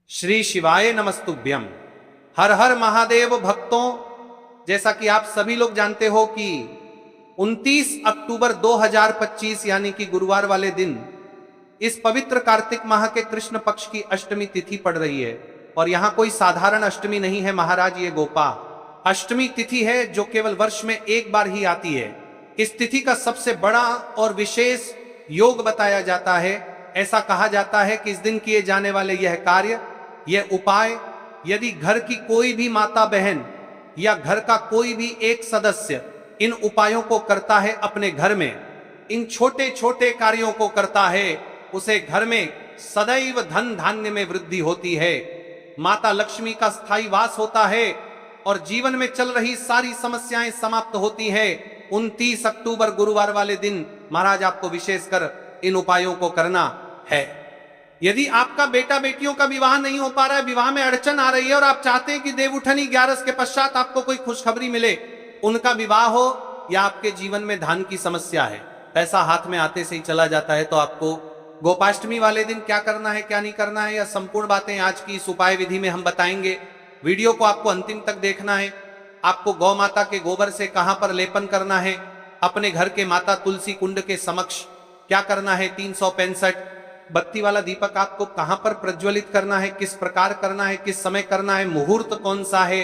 श्री शिवाय नमस्तुभ्यम। हर हर महादेव भक्तों, जैसा कि आप सभी लोग जानते हो कि 29 अक्टूबर 2025 यानी कि गुरुवार वाले दिन इस पवित्र कार्तिक माह के कृष्ण पक्ष की अष्टमी तिथि पड़ रही है। और यहां कोई साधारण अष्टमी नहीं है महाराज, ये गोपा अष्टमी तिथि है जो केवल वर्ष में एक बार ही आती है। इस तिथि का सबसे बड़ा और विशेष योग बताया जाता है। ऐसा कहा जाता है कि इस दिन किए जाने वाले यह कार्य, यह उपाय, यदि घर की कोई भी माता बहन या घर का कोई भी एक सदस्य इन उपायों को करता है, अपने घर में इन छोटे छोटे कार्यों को करता है, उसे घर में सदैव धन धान्य में वृद्धि होती है, माता लक्ष्मी का स्थायी वास होता है और जीवन में चल रही सारी समस्याएं समाप्त होती है। 29 अक्टूबर गुरुवार वाले दिन महाराज आपको विशेषकर इन उपायों को करना है। यदि आपका बेटा बेटियों का विवाह नहीं हो पा रहा है, विवाह में अड़चन आ रही है और आप चाहते हैं कि देवउठनी 11 के पश्चात आपको कोई खुशखबरी मिले, उनका विवाह हो या आपके जीवन में धन की समस्या है, पैसा हाथ में आते से ही चला जाता है, तो आपको गोपाष्टमी वाले दिन क्या करना है क्या नहीं करना है, या संपूर्ण बातें आज की इस उपाय विधि में हम बताएंगे। वीडियो को आपको अंतिम तक देखना है। आपको गौ माता के गोबर से कहां पर लेपन करना है, अपने घर के माता तुलसी कुंड के समक्ष क्या करना है, 365 बत्ती वाला दीपक आपको कहां पर प्रज्वलित करना है, किस प्रकार करना है, किस समय करना है, मुहूर्त कौन सा है,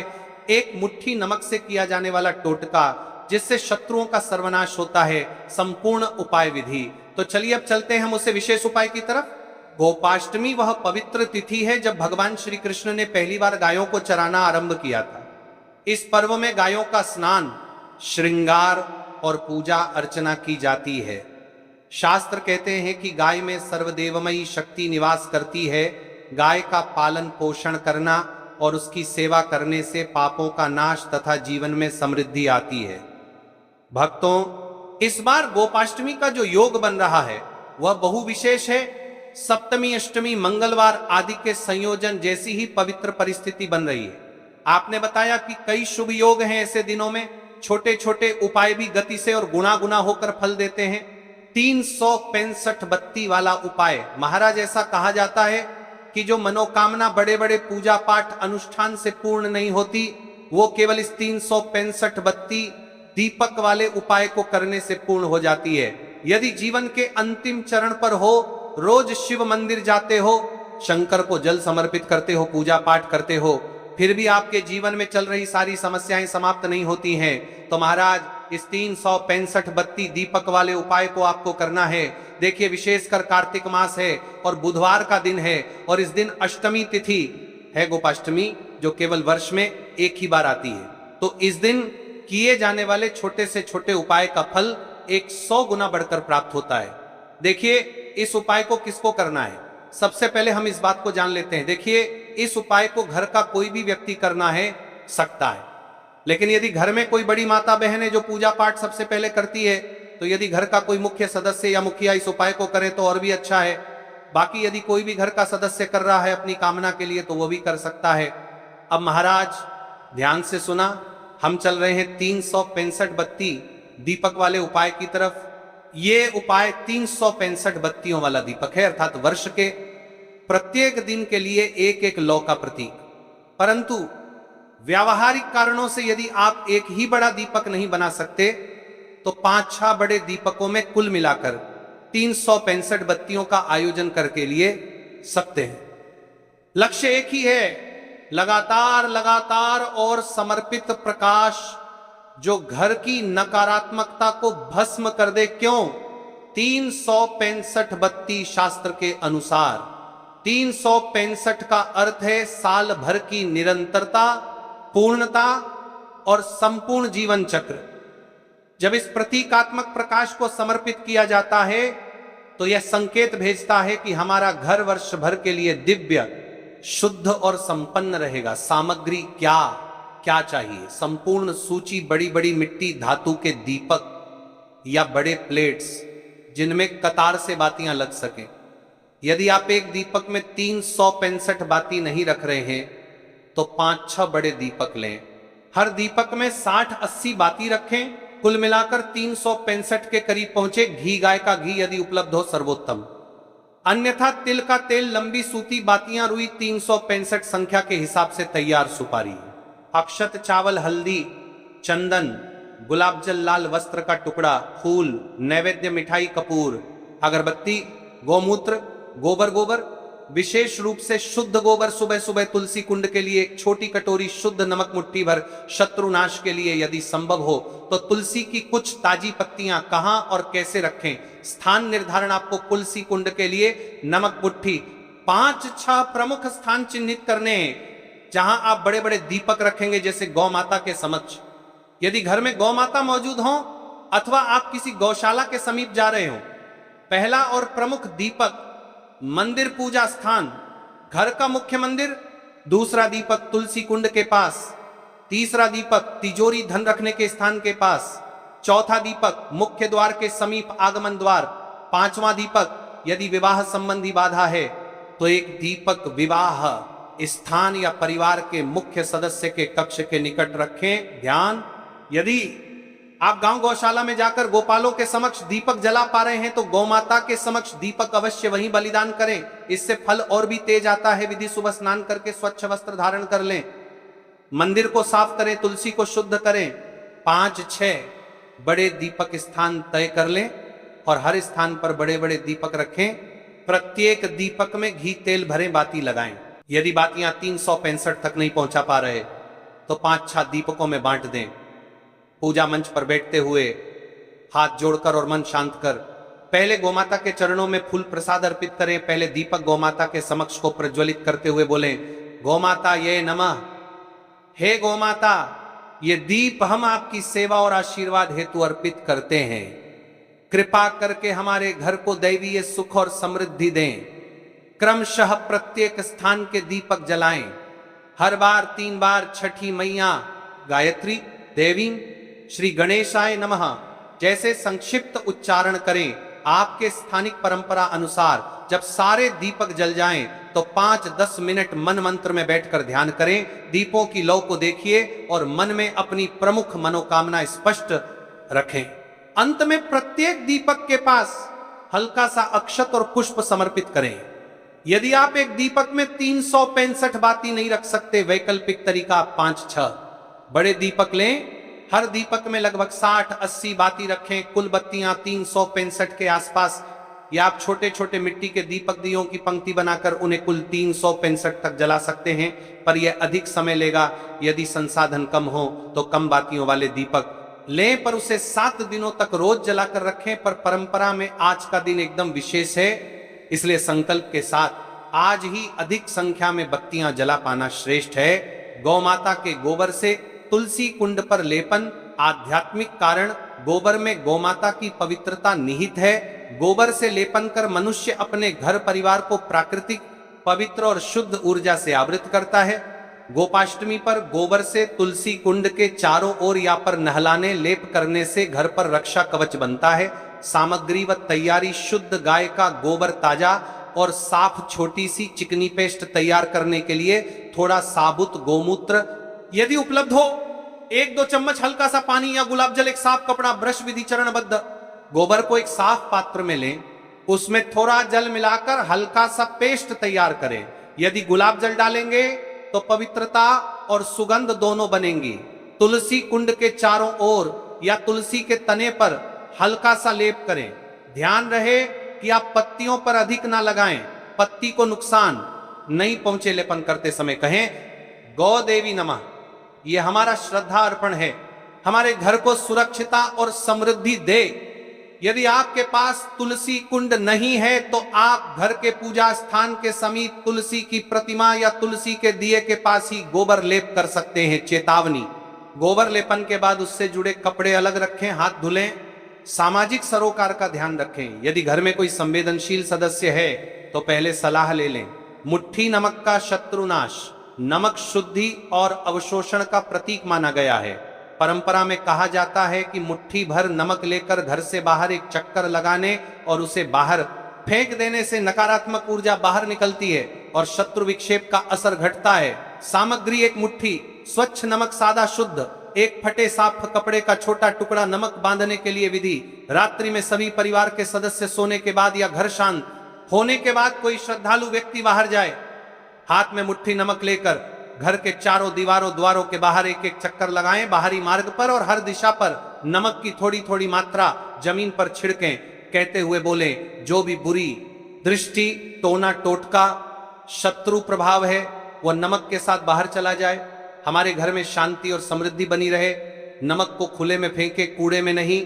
एक मुट्ठी नमक से किया जाने वाला टोटका जिससे शत्रुओं का सर्वनाश होता है, संपूर्ण उपाय विधि। तो चलिए अब चलते हैं हम उसे विशेष उपाय की तरफ। गोपाष्टमी वह पवित्र तिथि है जब भगवान श्री कृष्ण ने पहली बार गायों को चराना आरंभ किया था। इस पर्व में गायों का स्नान, श्रृंगार और पूजा अर्चना की जाती है। शास्त्र कहते हैं कि गाय में सर्वदेवमयी शक्ति निवास करती है। गाय का पालन पोषण करना और उसकी सेवा करने से पापों का नाश तथा जीवन में समृद्धि आती है। भक्तों, इस बार गोपाष्टमी का जो योग बन रहा है वह बहु विशेष है। सप्तमी, अष्टमी, मंगलवार आदि के संयोजन जैसी ही पवित्र परिस्थिति बन रही है। आपने बताया कि कई शुभ योग हैं ऐसे दिनों में, छोटे छोटे उपाय भी गति से और गुना गुना होकर फल देते हैं। 365 बत्ती वाला उपाय, महाराज ऐसा कहा जाता है कि जो मनोकामना बड़े बड़े पूजा पाठ अनुष्ठान से पूर्ण नहीं होती, वो केवल इस 365 बत्ती दीपक वाले उपाय को करने से पूर्ण हो जाती है। यदि जीवन के अंतिम चरण पर हो, रोज शिव मंदिर जाते हो, शंकर को जल समर्पित करते हो, पूजा पाठ करते हो, फिर भी आपके जीवन में चल रही सारी समस्याएं समाप्त नहीं होती हैं, तो महाराज इस 365 बत्ती दीपक वाले उपाय को आपको करना है। देखिए, विशेषकर कार्तिक मास है और बुधवार का दिन है और इस दिन अष्टमी तिथि है, गोपाष्टमी, जो केवल वर्ष में एक ही बार आती है। तो इस दिन किए जाने वाले छोटे से छोटे उपाय का फल 100 गुना बढ़कर प्राप्त होता है। देखिए, इस उपाय को किसको करना है, सबसे पहले हम इस बात को जान लेते हैं। देखिए, इस उपाय को घर का कोई भी व्यक्ति करना है सकता है, लेकिन यदि घर में कोई बड़ी माता बहन है जो पूजा पाठ सबसे पहले करती है, तो यदि घर का कोई मुख्य सदस्य या मुखिया इस उपाय को करे तो और भी अच्छा है। बाकी यदि कोई भी घर का सदस्य कर रहा है अपनी कामना के लिए तो वो भी कर सकता है। अब महाराज ध्यान से सुना, हम चल रहे हैं 365 बत्ती दीपक वाले उपाय की तरफ। ये उपाय 365 बत्तियों वाला दीपक है, अर्थात वर्ष के प्रत्येक दिन के लिए एक एक लौ का प्रतीक। परंतु व्यावहारिक कारणों से यदि आप एक ही बड़ा दीपक नहीं बना सकते, तो 5-6 बड़े दीपकों में कुल मिलाकर 365 बत्तियों का आयोजन करके लिए सकते हैं। लक्ष्य एक ही है, लगातार लगातार और समर्पित प्रकाश जो घर की नकारात्मकता को भस्म कर दे। क्यों? 365 बत्ती शास्त्र के अनुसार 365 का अर्थ है साल भर की निरंतरता, पूर्णता और संपूर्ण जीवन चक्र। जब इस प्रतीकात्मक प्रकाश को समर्पित किया जाता है तो यह संकेत भेजता है कि हमारा घर वर्ष भर के लिए दिव्य, शुद्ध और संपन्न रहेगा। सामग्री क्या क्या चाहिए, संपूर्ण सूची, बड़ी बड़ी मिट्टी धातु के दीपक या बड़े प्लेट्स जिनमें कतार से बातियां लग सकें। यदि आप एक दीपक में 365 बाती नहीं रख रहे हैं तो 5-6 बड़े दीपक लें। हर दीपक में 60-80 बाती रखें, कुल मिलाकर 365 के करीब पहुंचे। घी, गाय का घी यदि उपलब्ध हो सर्वोत्तम। अन्यथा तिल का तेल, लंबी सूती बातियां, रुई 365 संख्या के हिसाब से तैयार सुपारी, अक्षत, चावल, हल्दी, चंदन, गुलाब जल, लाल वस्त्र का टुकड़ा, फूल, नैवेद्य, मिठाई, कपूर, अगरबत्ती, गोमूत्र, गोबर, विशेष रूप से शुद्ध गोबर, सुबह सुबह तुलसी कुंड के लिए एक छोटी कटोरी शुद्ध नमक, मुट्ठी भर शत्रुनाश के लिए, यदि संभव हो तो तुलसी की कुछ ताजी पत्तियां कहां और कैसे रखें, स्थान निर्धारण आपको तुलसी कुंड के लिए नमक मुट्ठी 5-6 प्रमुख स्थान चिन्हित करने हैं जहां आप बड़े बड़े दीपक रखेंगे, जैसे गौ माता के समक्ष। यदि घर में गौ माता मौजूद हो अथवा आप किसी गौशाला के समीप जा रहे हो, पहला और प्रमुख दीपक मंदिर पूजा स्थान, घर का मुख्य मंदिर, दूसरा दीपक तुलसी कुंड के पास, तीसरा दीपक तिजोरी धन रखने के स्थान के पास, चौथा दीपक मुख्य द्वार के समीप आगमन द्वार, पांचवा दीपक यदि विवाह संबंधी बाधा है तो एक दीपक विवाह स्थान या परिवार के मुख्य सदस्य के कक्ष के निकट रखें। ध्यान, यदि आप गांव गौशाला में जाकर गोपालों के समक्ष दीपक जला पा रहे हैं तो गौ माता के समक्ष दीपक अवश्य वहीं बलिदान करें, इससे फल और भी तेज आता है। विधि सुबह स्नान करके स्वच्छ वस्त्र धारण कर लें, मंदिर को साफ करें, तुलसी को शुद्ध करें, 5-6 बड़े दीपक स्थान तय कर लें और हर स्थान पर बड़े बड़े दीपक रखें। प्रत्येक दीपक में घी तेल भरे बाती लगाएं। यदि बातियां 365 तक नहीं पहुंचा पा रहे तो 5-6 दीपकों में बांट दें। पूजा मंच पर बैठते हुए हाथ जोड़कर और मन शांत कर पहले गोमाता के चरणों में फूल प्रसाद अर्पित करें। पहले दीपक गोमाता के समक्ष को प्रज्वलित करते हुए बोलें, गोमाता ये नमः। हे गोमाता, ये दीप हम आपकी सेवा और आशीर्वाद हेतु अर्पित करते हैं। कृपा करके हमारे घर को दैवीय सुख और समृद्धि दें। क्रमशः प्रत्येक स्थान के दीपक जलाएं। हर बार 3 बार छठी मैया, गायत्री, देवी, श्री गणेशाय नमः जैसे संक्षिप्त उच्चारण करें। आपके स्थानिक परंपरा अनुसार जब सारे दीपक जल जाएं तो 5-10 मिनट मन मंत्र में बैठकर ध्यान करें। दीपों की लौ को देखिए और मन में अपनी प्रमुख मनोकामना स्पष्ट रखें। अंत में प्रत्येक दीपक के पास हल्का सा अक्षत और पुष्प समर्पित करें। यदि आप एक दीपक में 365 बाती नहीं रख सकते, वैकल्पिक तरीका 5-6 बड़े दीपक लें। हर दीपक में लगभग 60-80 बाती रखें। कुल बत्तियां 365 के आसपास, या आप छोटे छोटे मिट्टी के दीपक दियों की पंक्ति बनाकर उन्हें कुल 365 तक जला सकते हैं, पर यह अधिक समय लेगा। यदि संसाधन कम हो तो कम बातियों वाले दीपक लें, पर उसे 7 दिनों तक रोज जलाकर रखें। पर परंपरा में आज का दिन एकदम विशेष है, इसलिए संकल्प के साथ आज ही अधिक संख्या में बत्तियां जला पाना श्रेष्ठ है। गौ माता के गोबर से तुलसी कुंड पर लेपन। आध्यात्मिक कारण, गोबर में गौमाता की पवित्रता निहित है। गोबर से लेपन कर मनुष्य अपने घर परिवार को प्राकृतिक, पवित्र और शुद्ध ऊर्जा से आवृत करता है। गोपाष्टमी पर गोबर से तुलसी कुंड के चारों ओर या पर नहलाने, लेप करने से घर पर रक्षा कवच बनता है। सामग्री व तैयारी: शुद्ध गाय का गोबर ताजा और साफ छोटी सी चिकनी पेस्ट तैयार करने के लिए थोड़ा साबुत गोमूत्र, यदि उपलब्ध हो 1-2 चम्मच हल्का सा पानी या गुलाब जल, एक साफ कपड़ा, ब्रश विधि चरणबद्ध। गोबर को एक साफ पात्र में लें, उसमें थोड़ा जल मिलाकर हल्का सा पेस्ट तैयार करें। यदि गुलाब जल डालेंगे तो पवित्रता और सुगंध दोनों बनेंगी। तुलसी कुंड के चारों ओर या तुलसी के तने पर हल्का सा लेप करें। ध्यान रहे कि आप पत्तियों पर अधिक ना लगाएं, पत्ती को नुकसान नहीं पहुंचे। लेपन करते समय कहें, गौ देवी नमः। यह हमारा श्रद्धा अर्पण है, हमारे घर को सुरक्षिता और समृद्धि दे। यदि आपके पास तुलसी कुंड नहीं है तो आप घर के पूजा स्थान के समीप तुलसी की प्रतिमा या तुलसी के दिए के पास ही गोबर लेप कर सकते हैं। चेतावनी: गोबर लेपन के बाद उससे जुड़े कपड़े अलग रखें, हाथ धुलें। सामाजिक सरोकार का ध्यान रखें। यदि घर में कोई संवेदनशील सदस्य है तो पहले सलाह ले लें। मुट्ठी नमक का शत्रुनाश: नमक शुद्धि और अवशोषण का प्रतीक माना गया है। परंपरा में कहा जाता है कि मुट्ठी भर नमक लेकर घर से बाहर एक चक्कर लगाने और उसे बाहर फेंक देने से नकारात्मक ऊर्जा बाहर निकलती है और शत्रु विक्षेप का असर घटता है। सामग्री: एक मुट्ठी स्वच्छ नमक, सादा शुद्ध, एक फटे साफ कपड़े का छोटा टुकड़ा। नमक बांधने के लिए विधि: रात्रि में सभी परिवार के सदस्य सोने के बाद या घर शांत होने के बाद कोई श्रद्धालु व्यक्ति बाहर जाए, हाथ में मुट्ठी नमक लेकर घर के चारों दीवारों द्वारों के बाहर एक एक चक्कर लगाएं, बाहरी मार्ग पर और हर दिशा पर नमक की थोड़ी थोड़ी मात्रा जमीन पर छिड़कें, कहते हुए बोले जो भी बुरी दृष्टि, टोना टोटका, शत्रु प्रभाव है वह नमक के साथ बाहर चला जाए, हमारे घर में शांति और समृद्धि बनी रहे। नमक को खुले में फेंके, कूड़े में नहीं।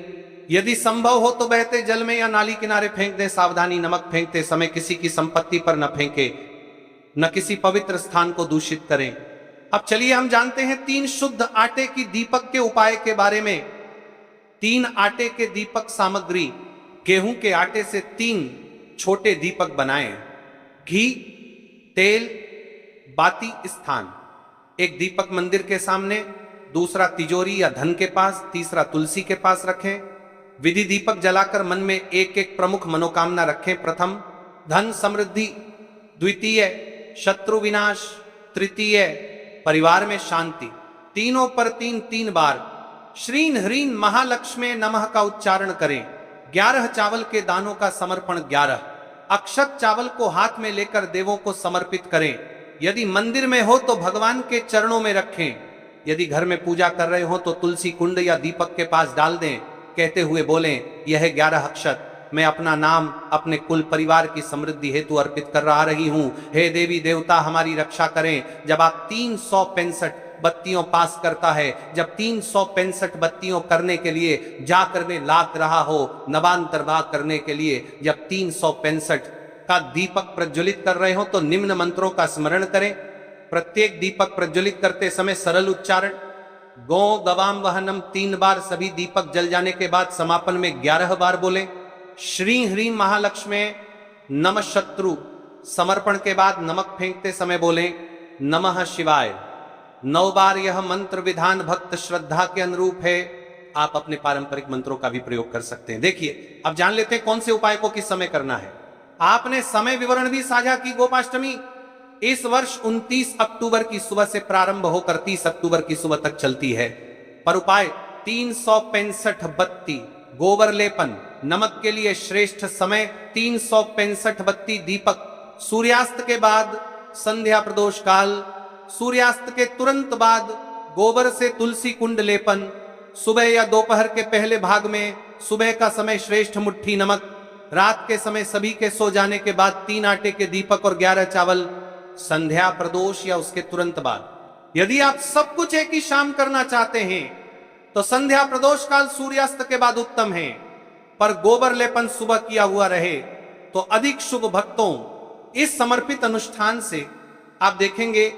यदि संभव हो तो बहते जल में या नाली किनारे फेंक दें। सावधानी, नमक फेंकते समय किसी की संपत्ति पर न फेंके, न किसी पवित्र स्थान को दूषित करें। अब चलिए हम जानते हैं 3 शुद्ध आटे की दीपक के उपाय के बारे में। 3 आटे के दीपक सामग्री। गेहूं के आटे से 3 छोटे दीपक बनाएं। घी, तेल, बाती स्थान। एक दीपक मंदिर के सामने, दूसरा तिजोरी या धन के पास, तीसरा तुलसी के पास रखें। विधि दीपक जलाकर मन में एक एक प्रमुख मनोकामना रखें। प्रथम धन समृद्धि, द्वितीय शत्रु विनाश, तृतीय परिवार में शांति। तीनों पर 3 बार श्रीं ह्रीं महालक्ष्मी नमः का उच्चारण करें। 11 चावल के दानों का समर्पण। 11 अक्षत चावल को हाथ में लेकर देवों को समर्पित करें। यदि मंदिर में हो तो भगवान के चरणों में रखें। यदि घर में पूजा कर रहे हो तो तुलसी कुंड या दीपक के पास डाल दें, कहते हुए बोलें यह 11 अक्षत मैं अपना नाम, अपने कुल परिवार की समृद्धि हेतु अर्पित कर रही हूं। हे देवी देवता हमारी रक्षा करें। जब आप 365 बत्तियों पास करता है, जब 365 बत्तियों करने के लिए जाकर में लाग रहा हो, नवांतर्भाग करने के लिए जब 365 का दीपक प्रज्वलित कर रहे हो तो निम्न मंत्रों का स्मरण करें। प्रत्येक दीपक प्रज्वलित करते समय सरल उच्चारण गो गवाम वहनम 3 बार, सभी दीपक जल जाने के बाद समापन में 11 बार बोले। श्रीं ह्रीं महालक्ष्मी नमः शत्रु समर्पण के बाद नमक फेंकते समय बोले नमः शिवाय। 9 बार यह मंत्र विधान भक्त श्रद्धा के अनुरूप है। आप अपने पारंपरिक मंत्रों का भी प्रयोग कर सकते हैं। देखिए अब जान लेते हैं कौन से उपाय को किस समय करना है। आपने समय विवरण भी साझा की। गोपाष्टमी इस वर्ष 29 अक्टूबर की सुबह से प्रारंभ होकर 30 अक्टूबर की सुबह तक चलती है। पर उपाय 365 बत्ती गोबर लेपन। नमक के लिए श्रेष्ठ समय 365 बत्ती दीपक। सूर्यास्त के बाद संध्या प्रदोष काल, सूर्यास्त के तुरंत बाद गोबर से तुलसी कुंड लेपन। सुबह या दोपहर के पहले भाग में सुबह का समय श्रेष्ठ मुट्ठी नमक। रात के समय सभी के सो जाने के बाद 3 आटे के दीपक और 11 चावल। संध्या प्रदोष या उसके तुरंत बाद। यदि आप सब कुछ एक ही शाम करना चाहते हैं तो संध्या प्रदोष काल सूर्यास्त के बाद उत्तम है, पर गोबर लेपन सुबह किया हुआ रहे तो अधिक शुभ। भक्तों इस समर्पित अनुष्ठान से आप देखेंगे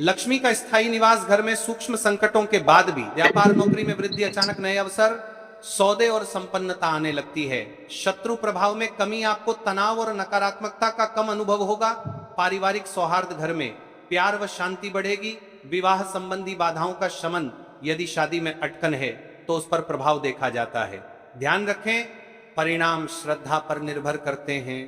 लक्ष्मी का स्थायी निवास घर में सूक्ष्म संकटों के बाद भी। व्यापार नौकरी में वृद्धि, अचानक नए अवसर, सौदे और संपन्नता आने लगती है। शत्रु प्रभाव में कमी, आपको तनाव और नकारात्मकता का कम अनुभव होगा। पारिवारिक सौहार्द घर में, प्यार व शांति बढ़ेगी। विवाह संबंधी बाधाओं का शमन, यदि शादी में अटकन है तो उस पर प्रभाव देखा जाता है। ध्यान रखें परिणाम श्रद्धा पर निर्भर करते हैं,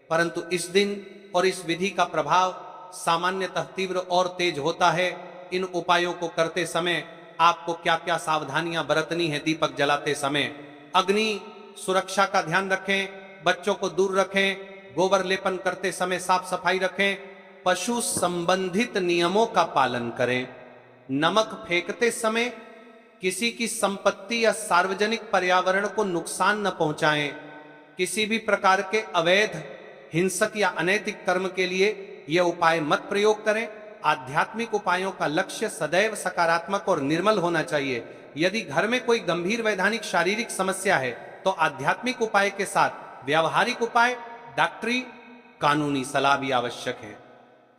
परंतु इस दिन और इस विधि का प्रभाव सामान्यतः तीव्र और तेज होता है। इन उपायों को करते समय आपको क्या क्या सावधानियां बरतनी है दीपक जलाते समय। अग्नि सुरक्षा का ध्यान रखें, बच्चों को दूर रखें, गोबर लेपन करते समय साफ सफाई रखें, पशु संबंधित नियमों का पालन करें। नमक फेंकते समय किसी की संपत्ति या सार्वजनिक पर्यावरण को नुकसान न पहुंचाएं। किसी भी प्रकार के अवैध, हिंसक या अनैतिक कर्म के लिए यह उपाय मत प्रयोग करें। आध्यात्मिक उपायों का लक्ष्य सदैव सकारात्मक और निर्मल होना चाहिए। यदि घर में कोई गंभीर वैधानिक शारीरिक समस्या है तो आध्यात्मिक उपाय के साथ व्यावहारिक उपाय, डॉक्टरी, कानूनी सलाह भी आवश्यक है।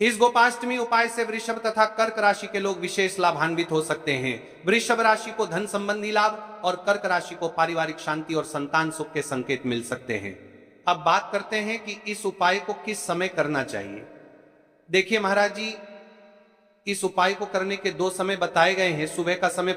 इस गोपाष्टमी उपाय से वृषभ तथा कर्क राशि के लोग विशेष लाभान्वित हो सकते हैं। वृषभ राशि को धन संबंधी लाभ और कर्क राशि को पारिवारिक शांति और संतान सुख के संकेत मिल सकते हैं। अब बात करते हैं कि इस उपाय को किस समय करना चाहिए। देखिए महाराज जी, इस उपाय को करने के 2 समय बताए गए हैं। सुबह का समय